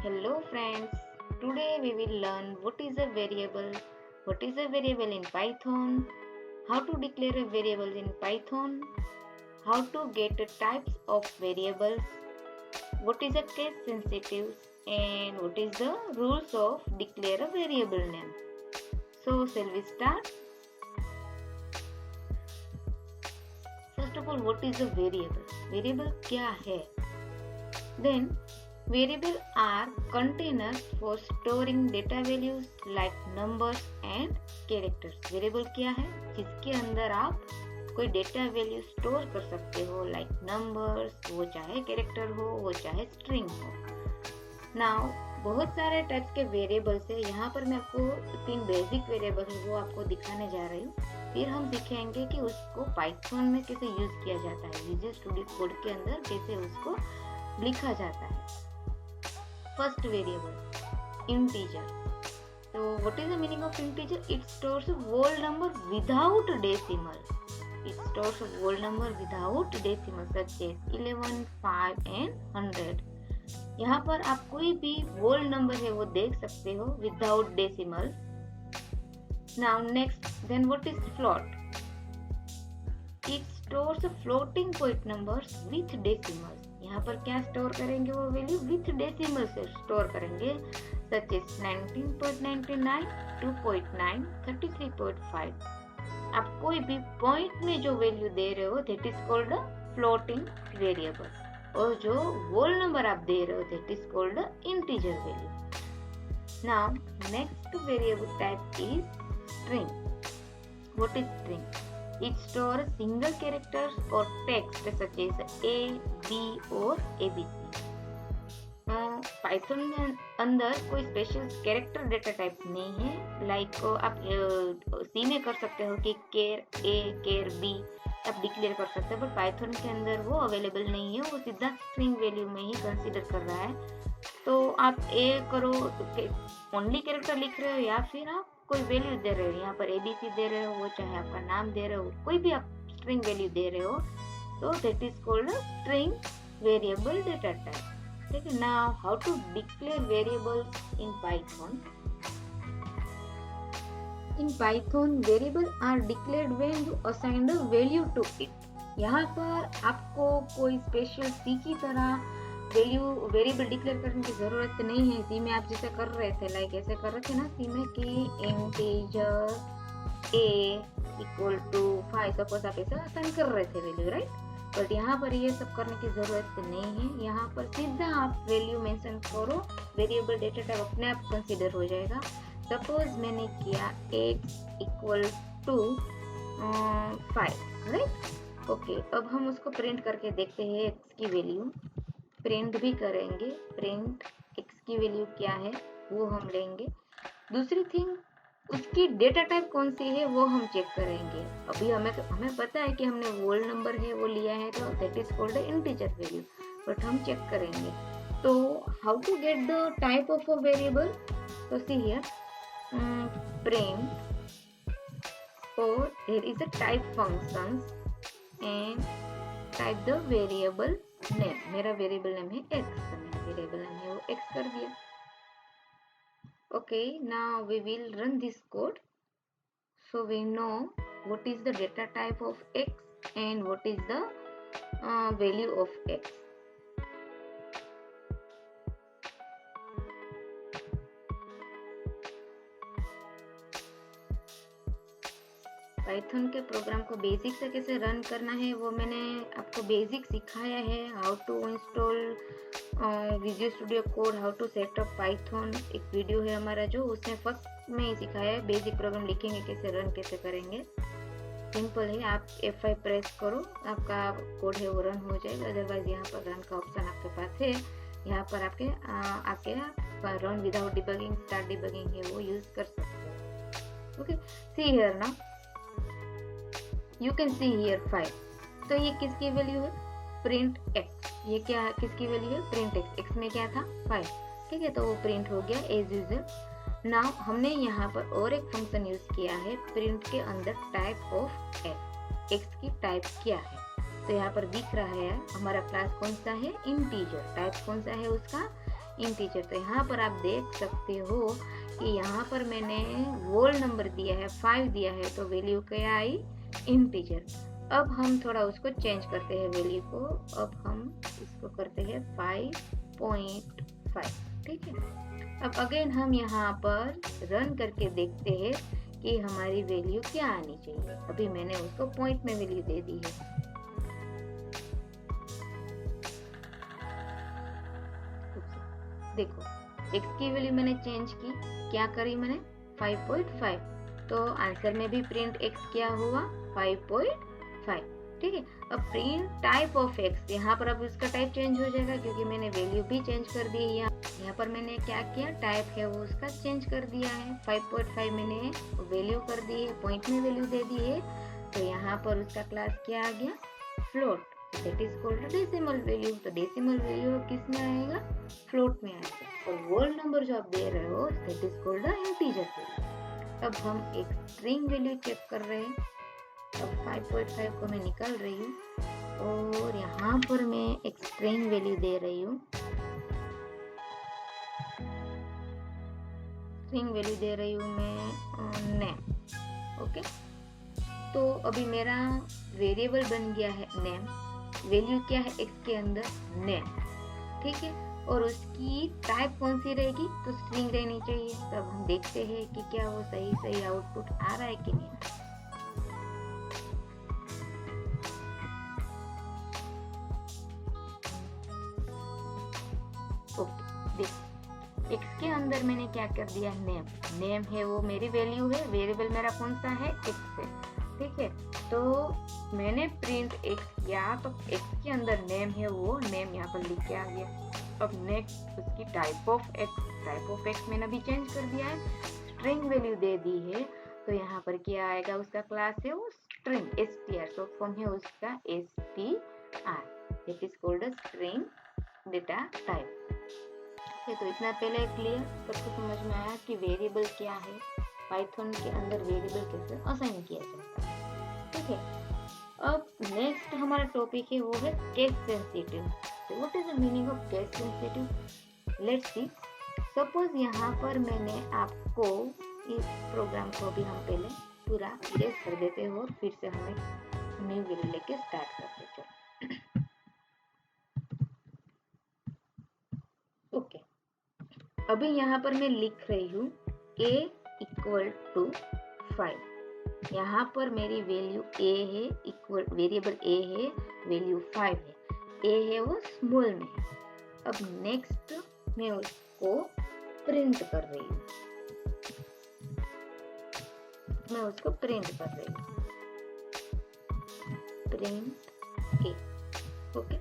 Hello friends, today we will learn what is a variable in Python, how to declare a variable in Python, how to get the types of variables, what is a case sensitive and what is the rules of declare a variable name. So shall we start? First of all, what is a variable? Variable क्या है? Then variable are containers for storing data values like numbers and characters. Variable क्या है? जिसके अंदर आप कोई data value store कर सकते हो लाइक नंबर्स, वो चाहे कैरेक्टर हो, वो चाहे स्ट्रिंग हो. नाउ बहुत सारे टाइप्स के वेरिएबल्स है. यहाँ पर मैं आपको 3 बेसिक वेरिएबल है वो आपको दिखाने जा रही हूँ. फिर हम सीखेंगे कि उसको पाइथन में कैसे यूज किया जाता है, विजुअल स्टूडियो कोड के अंदर कैसे उसको लिखा जाता है. First variable integer. तो what is the meaning of integer? It stores whole number without decimal. It stores whole number without decimal such as 11, 5 and 100. यहाँ पर आप कोई भी होल नंबर है वो देख सकते हो without decimal. Now next, then what is float? It stores floating point numbers with decimals. यहाँ पर क्या स्टोर करेंगे? वो वैल्यू विथ डेसिमल से स्टोर करेंगे सच एज 19.99, 2.9, 33.5. आप कोई भी पॉइंट में जो वैल्यू दे रहे हो that is called floating variable, और जो होल नंबर आप दे रहे हो that is called integer value. Now next variable type is string. What is string? It stores single characters or text such as A, B और ABC. Python में अंदर कोई special character data type नहीं है. Like आप सी में कर सकते हो कि केर A, केर B आप डिक्लेयर कर सकते हो, बट पाइथन के अंदर वो अवेलेबल नहीं है. वो सीधा स्ट्रिंग वैल्यू में ही कंसीडर कर रहा है. तो आप A करो, ओनली कैरेक्टर लिख रहे हो या फिर आप कोई वैल्यू दे रहे हो. यहाँ पर ABC दे रहे हो, वो चाहे आपका नाम दे रहे हो, कोई भी आप स्ट्रिंग वैल्यू दे रहे हो, तो that is called string variable data type. ठीक है. Now how to declare variables in Python. In Python variable are declared when you assign the value to it. यहाँ पर आपको कोई स्पेशल सी की तरह वेरिएबल डिक्लेयर करने की जरूरत नहीं है. सी में आप जैसे कर रहे थे, लाइक ऐसे कर रहे थे ना सी में कि integer a equal to 5, suppose आप ऐसा असाइन कर रहे थे वैल्यू, राइट. बट यहाँ पर ये सब करने की जरूरत नहीं है. यहाँ पर सीधा आप वैल्यू मेंशन करो, वेरिएबल डेटा टाइप अपने आप कंसीडर हो जाएगा. सपोज मैंने किया x equal to 5, right. Okay, अब हम उसको प्रिंट करके देखते हैं x की वैल्यू. प्रिंट भी करेंगे. प्रिंट x की वैल्यू क्या है वो हम लेंगे. दूसरी थिंग, उसकी डेटा टाइप कौन सी है वो हम चेक करेंगे. अभी हमें पता है कि हमने होल नंबर है वो लिया है, तो that is called integer value, but हम चेक करेंगे. तो how to get the type of a variable? तो सी हियर, प्रिंट और there is a type functions and type the variable name. मेरा वेरिएबल नेम है x, मेरा variable name है वो x कर दिया. Okay, now we will run this code. So we know what is the data type of x and what is the value of x. Python के programme को basic से कैसे run करना है वो मैंने आपको बेसिक सिखाया है. How to install Visual Studio code, how to set up Python, एक वीडियो है हमारा जो उसमें फर्स्ट में ही सिखाया है. बेसिक प्रोग्राम लिखेंगे कैसे, रन कैसे करेंगे. सिंपल है, आप F5 प्रेस करो, आपका कोड है वो रन हो जाएगा. अदरवाइज यहाँ पर रन का ऑप्शन आपके पास है. यहाँ पर आपके run without debugging, start debugging है वो यूज कर सकते हो. Okay, see here now, you can see here 5. तो ये किसकी वैल्यू है? Print x. ये क्या किसकी वैल्यू है? Print x. x में क्या था? 5. ठीक है, तो वो प्रिंट हो गया एज यूजल. नाउ हमने यहाँ पर और एक फंक्शन यूज किया है प्रिंट के अंदर, टाइप ऑफ x. x की टाइप क्या है? तो यहाँ पर दिख रहा है हमारा क्लास कौन सा है? इंटीजर. टाइप कौन सा है उसका? इंटीजर। तो यहाँ पर आप देख सकते हो कि यहाँ पर मैंने होल नंबर दिया है 5 दिया है, तो वैल्यू क्या आई, इंटीजर। अब हम थोड़ा उसको चेंज करते हैं वैल्यू को, अब हम इसको करते हैं 5.5, ठीक है। अब अगेन हम यहाँ पर रन करके देखते हैं कि हमारी वैल्यू क्या आनी चाहिए। अभी मैंने उसको पॉइंट में वैल्यू दे दी है। देखो x की वैल्यू मैंने चेंज की, क्या करी मैंने, 5.5, तो आंसर में भी प्रिंट x क्या हुआ, 5.5, ठीक है। अब प्रिंट टाइप ऑफ x, यहाँ पर अब इसका टाइप चेंज हो जाएगा क्योंकि मैंने वैल्यू भी चेंज कर दी है। यहाँ पर मैंने क्या किया, टाइप है वो उसका चेंज कर दिया है। 5.5 मैंने वैल्यू कर दी है, पॉइंट में वैल्यू दे दी है, तो यहाँ पर उसका क्लास क्या आ गया, float, that is called decimal value. तो डेसिमल वैल्यू किस में आएगा, फ्लोट में आएगा। और होल नंबर जो आप दे रहे हो that is called the integer value. अब हम एक स्ट्रिंग वैल्यू चेक कर रहे हैं। अब 5.5 को मैं निकाल रही हूँ और यहाँ पर मैं एक स्ट्रिंग वैल्यू दे रही हूँ, स्ट्रिंग वैल्यू दे रही हूँ मैं नेम, ओके। तो अभी मेरा वेरिएबल बन गया है नेम, वैल्यू क्या है x के अंदर, नेम, ठीक है। और उसकी टाइप कौन सी रहेगी, तो स्ट्रिंग रहनी चाहिए। तब हम देखते हैं कि क्या वो सही आउटपुट आ रहा है कि नहीं। ओके, देखो x के अंदर मैंने क्या कर दिया, नेम, नेम है वो मेरी वैल्यू है, वेरिएबल मेरा कौन सा है, x है, ठीक है। तो मैंने प्रिंट x किया, तो x के अंदर नेम है वो नेम यहाँ पर लिख के आ गया। अब नेक्स्ट उसकी टाइप ऑफ x मैंने अभी चेंज कर दिया है, स्ट्रिंग वैल्यू दे दी है, तो यहाँ पर क्या आएगा, उसका क्लास है वो स्ट्रिंग str, तो फॉर्म है उसका str, that is called a string data type. तो इतना पहले क्लियर, सबको समझ में आया कि वेरिएबल क्या है, पाइथन के अंदर वेरिएबल कैसे असाइन किया जाता है, ठीक है। अब नेक्स्ट हमारा टॉपिक है वो है case sensitive. What is the meaning of case sensitive, let's see. Suppose यहाँ पर मैंने आपको इस प्रोग्राम को भी हम पहले पूरा इरेज कर देते हो और फिर से हमें न्यू वैल्यू लेके स्टार्ट करते चलो। ओके, अभी यहाँ पर मैं लिख रही हूँ a इक्वल टू 5, यहाँ पर मेरी वैल्यू a है, इक्वल वेरिएबल a है, वैल्यू 5 है, a है वो स्मॉल में है। अब नेक्स्ट मैं उसको प्रिंट कर रही हूँ, मैं उसको प्रिंट कर रही हूँ, प्रिंट a, ओके।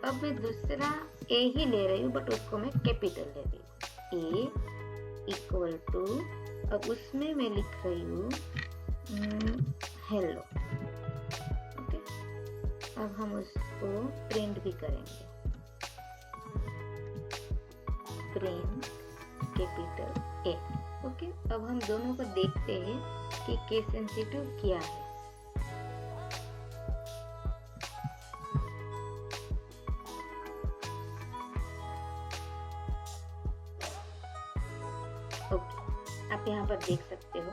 अब मैं दूसरा a ही ले रही हूँ, बट उसको मैं कैपिटल ले रही हूँ, a इक्वल टू, अब उसमें मैं लिख रही हूँ हेलो, ओके। अब हम उसको प्रिंट भी करेंगे, प्रिंट कैपिटल A, ओके। अब हम दोनों को देखते हैं कि केस सेंसिटिव क्या है। ओके, आप यहाँ पर देख सकते हो,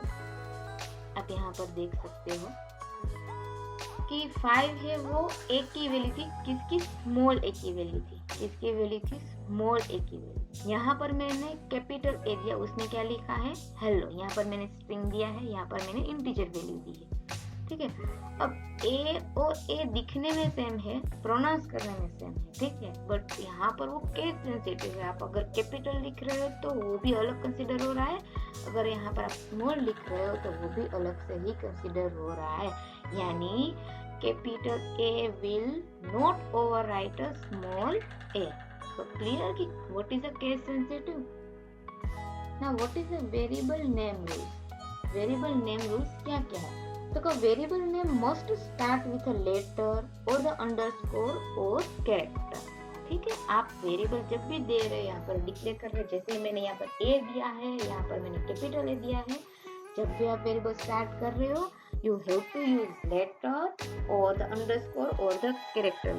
आप यहाँ पर देख सकते हो कि 5 है वो a की वैल्यू थी, किसकी, स्मॉल a की वैल्यू थी, किसकी वैल्यू थी, स्मॉल a की वैल्यू। यहाँ पर मैंने कैपिटल A दिया, उसने क्या लिखा है, हेलो। यहाँ पर मैंने स्ट्रिंग दिया है, यहाँ पर मैंने इंटीजर वैल्यू दी है, ठीक है। अब a और a दिखने में सेम है, प्रोनाउंस करने में सेम है, ठीक है, बट यहाँ पर वो केस सेंसिटिव है। आप अगर कैपिटल लिख रहे हो तो वो भी अलग कंसीडर हो रहा है, अगर यहाँ पर आप स्मॉल लिख रहे हो तो वो भी अलग से ही कंसीडर हो रहा है। यानी capital A will not overwrite a small a. So clear कि what is a case sensitive? Now what is a variable name rules? Variable name rules क्या क्या है? तो variable name must start with a letter or the underscore or character. ठीक है, आप variable जब भी दे रहे हैं, यहाँ पर डिक्लेयर कर रहे हैं, जैसे मैंने यहाँ पर a दिया है, यहाँ पर मैंने कैपिटल A दिया है, जब भी आप वेरिएबल स्टार्ट कर रहे हो you have to use letter or the underscore or the character.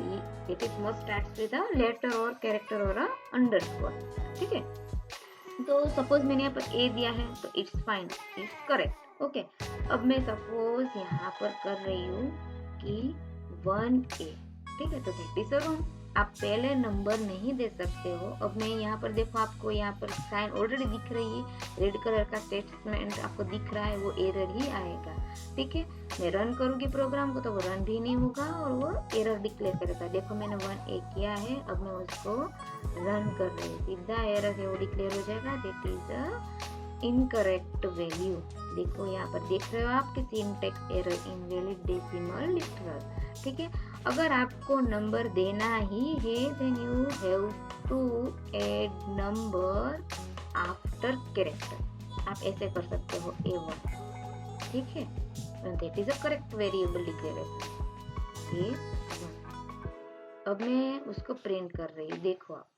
It is must starts with a letter or character or a underscore. ठीक है, तो सपोज मैंने यहाँ पर ए दिया है तो it's fine, it's correct. Okay, अब मैं सपोज यहाँ पर कर रही हूँ कि 1A. ठीक है, तो दैट इज रॉन्ग. आप पहले नंबर नहीं दे सकते हो. अब मैं यहाँ पर देखो, आपको यहाँ पर साइन ऑलरेडी दिख रही है, रेड कलर का स्टेटमेंट आपको दिख रहा है, वो एरर ही आएगा. ठीक है, मैं रन करूँगी प्रोग्राम को तो वो रन भी नहीं होगा और वो एरर डिक्लेयर करेगा. देखो मैंने 1A किया है, अब मैं उसको रन कर रही हूँ, सीधा एरर है वो डिक्लेयर हो जाएगा. That is a incorrect value. देखो यहाँ पर देख रहे हो आप कि syntax error, invalid decimal literal. ठीक है, अगर आपको नंबर देना ही है then you have to add number after character. आप ऐसे कर सकते हो A1. ठीक है, that is a correct variable declaration. अब मैं उसको प्रिंट कर रही हूँ, देखो आप.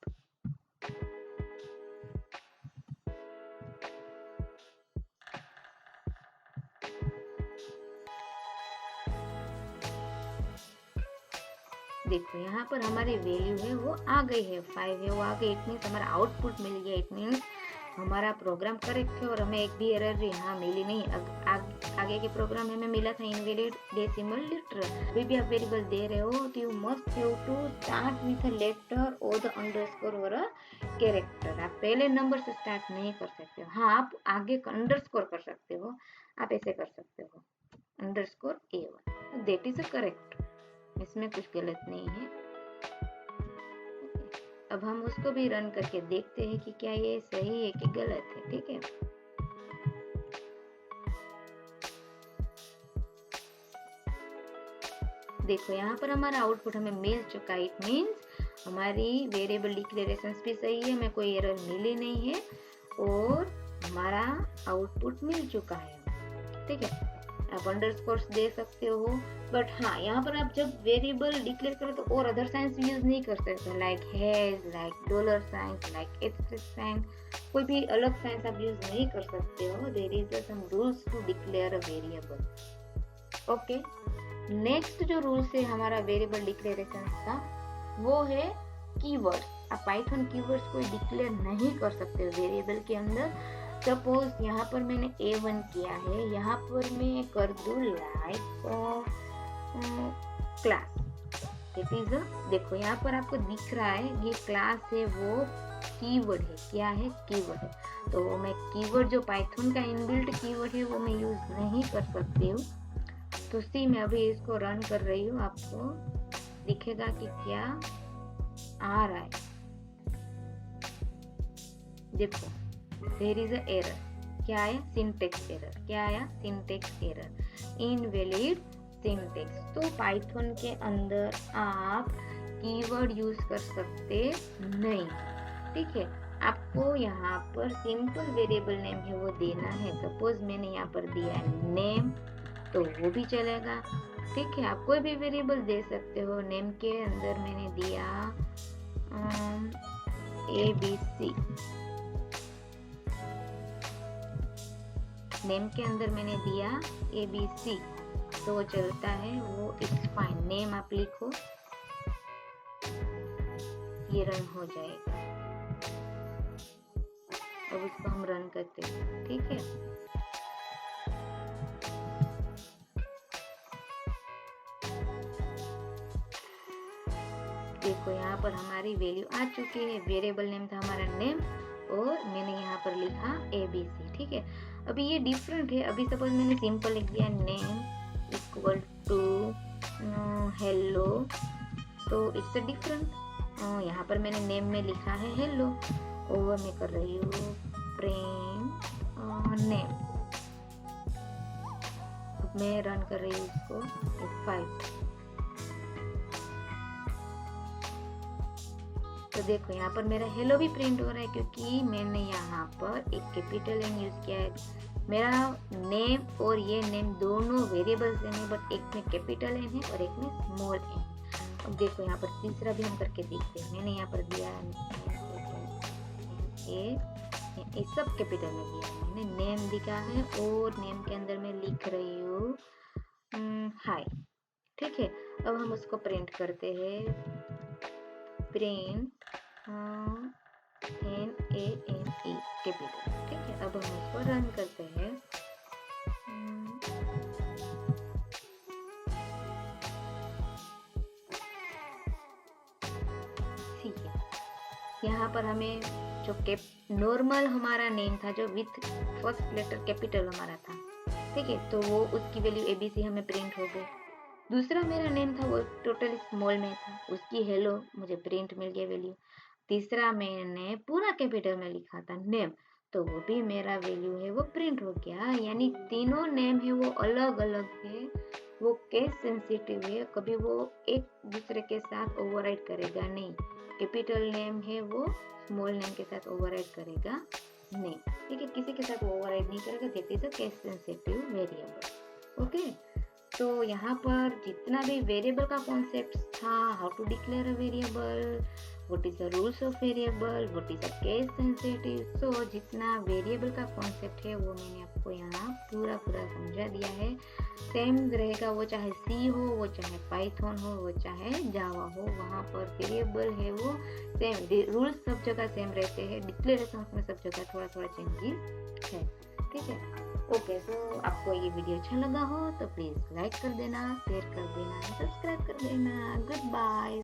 देखो यहाँ पर हमारी वैल्यू है वो आ गई है, 5 है वो आ गई. इट मीन्स हमारा आउटपुट मिल गया. इट मीन्स हमारा प्रोग्राम करेक्ट है और हमें एक भी एरर यहाँ मिली नहीं. आगे के प्रोग्राम में हमें मिला था इनवैलिड डेसिमल लिटरल. अभी भी आप वेरिएबल दे रहे हो तो you must have to start with a letter और द अंडरस्कोर और अ कैरेक्टर. आप पहले नंबर से स्टार्ट नहीं कर सकते हो. हाँ, आप आगे अंडरस्कोर कर सकते हो, आप ऐसे कर सकते हो underscore A1. That is a correct, इसमें कुछ गलत नहीं है. अब हम उसको भी रन करके देखते हैं कि क्या ये सही है कि गलत है. ठीक है, देखो यहाँ पर हमारा आउटपुट हमें मिल चुका है. इट मीन्स हमारी वेरिएबल डिक्लेरेशन भी सही है, हमें कोई एरर मिली नहीं है और हमारा आउटपुट मिल चुका है. ठीक है, आप अंडरस्कोर दे सकते हो, बट हाँ यहाँ पर आप जब वेरिएबल डिक्लेयर करो तो और अदर साइंस यूज नहीं कर सकते, like hash, like dollar sign, like express sign. कोई भी अलग साइंस आप यूज नहीं कर सकते हो. There is some rules to declare a variable. Okay, next जो रूल्स है हमारा वेरिएबल डिक्लेरेशन का वो है कीवर्ड्स. आप पाइथन कीवर्ड्स को डिक्लेयर नहीं कर सकते वेरिएबल के अंदर. सपोज यहाँ पर मैंने A1 किया है, यहाँ पर मैं कर दूँ लाइक क्लास. इट इज देखो यहाँ पर आपको दिख रहा है ये क्लास है वो कीवर्ड है. क्या है? कीवर्ड है. तो मैं कीवर्ड जो पाइथन का इनबिल्ट कीवर्ड है वो मैं यूज नहीं कर सकती हूँ. तो सी मैं अभी इसको रन कर रही हूँ, आपको दिखेगा कि क्या आ रहा है. देखो देयर इज अ एरर. क्या आया? Syntax error. क्या आया? Syntax error, invalid syntax. तो पाइथन के अंदर आप कीवर्ड यूज कर सकते नहीं. ठीक है, आपको यहाँ पर सिंपल वेरिएबल नेम है वो देना है. सपोज मैंने यहाँ पर दिया है नेम, तो वो भी चलेगा. ठीक है, आप कोई भी वेरिएबल दे सकते हो. नेम के अंदर मैंने दिया ABC. नेम के अंदर मैंने दिया ABC, तो वो चलता है, वो इट्स फाइन. नेम आप लिखो, ये रन हो जाएगा. अब उसको हम रन करते हैं. ठीक है, देखो यहाँ पर हमारी वैल्यू आ चुकी है. वेरिएबल नेम था हमारा नेम और मैंने यहाँ पर लिखा ABC. ठीक है, अभी ये डिफरेंट है. अभी सपोज मैंने सिंपल लिख दिया नेम इक्वल टू हेलो, तो इट्स अ डिफरेंट. यहाँ पर मैंने नेम में लिखा है हेलो और मैं कर रही हूँ प्रिंट नेम. मैं रन कर रही हूँ इसको 5. तो देखो यहाँ पर मेरा हेलो भी प्रिंट हो रहा है क्योंकि मैंने यहाँ पर एक कैपिटल एन यूज किया है. मेरा नेम और ये नेम दोनों वेरिएबल्स हैं, बट एक में कैपिटल एन है और एक में स्मॉल एन. अब देखो यहाँ पर तीसरा भी हम करके देखते हैं. मैंने यहाँ पर दिया ये सब कैपिटल में दिया. मैंने नेम लिखा है और नेम के अंदर मैं लिख रही हूँ हाय। ठीक है, अब हम उसको प्रिंट करते हैं, प्रिंट NAME कैपिटल। ठीक है, अब हम उसको रन करते हैं। ठीक है, यहाँ पर हमें जो नॉर्मल हमारा नेम था, जो विथ फर्स्ट लेटर कैपिटल हमारा था, ठीक है, तो वो उसकी वैल्यू ABC हमें प्रिंट हो गई। दूसरा मेरा नेम था वो टोटली स्मॉल में था, उसकी हेलो मुझे प्रिंट मिल गया वैल्यू। तीसरा मैंने पूरा कैपिटल में लिखा था नेम, तो वो भी मेरा वैल्यू है वो प्रिंट हो गया। यानी तीनों नेम है वो अलग अलग है, वो केस सेंसिटिव है, कभी वो एक दूसरे के साथ ओवरराइड करेगा नहीं। कैपिटल नेम है वो स्मॉल नेम के साथ ओवरराइड करेगा नहीं। ठीक है, किसी के साथ ओवरराइड नहीं करेगा। That is a case sensitive variable. Okay, तो यहाँ पर जितना भी वेरिएबल का कॉन्सेप्ट था, how to declare a variable, what is the rules of variable, what is the case sensitive, so जितना वेरिएबल का कॉन्सेप्ट है वो मैंने आपको यहाँ पूरा समझा दिया है। सेम रहेगा, वो चाहे सी हो, वो चाहे पाइथन हो, वो चाहे जावा हो, वहाँ पर वेरिएबल है वो सेम, रूल्स सब जगह सेम रहते हैं, डिक्लेरेशन में सब जगह थोड़ा चेंजेस है। ठीक है, ओके, सो आपको ये वीडियो अच्छा लगा हो तो प्लीज़ लाइक कर देना, शेयर कर देना, सब्सक्राइब कर देना। Good bye.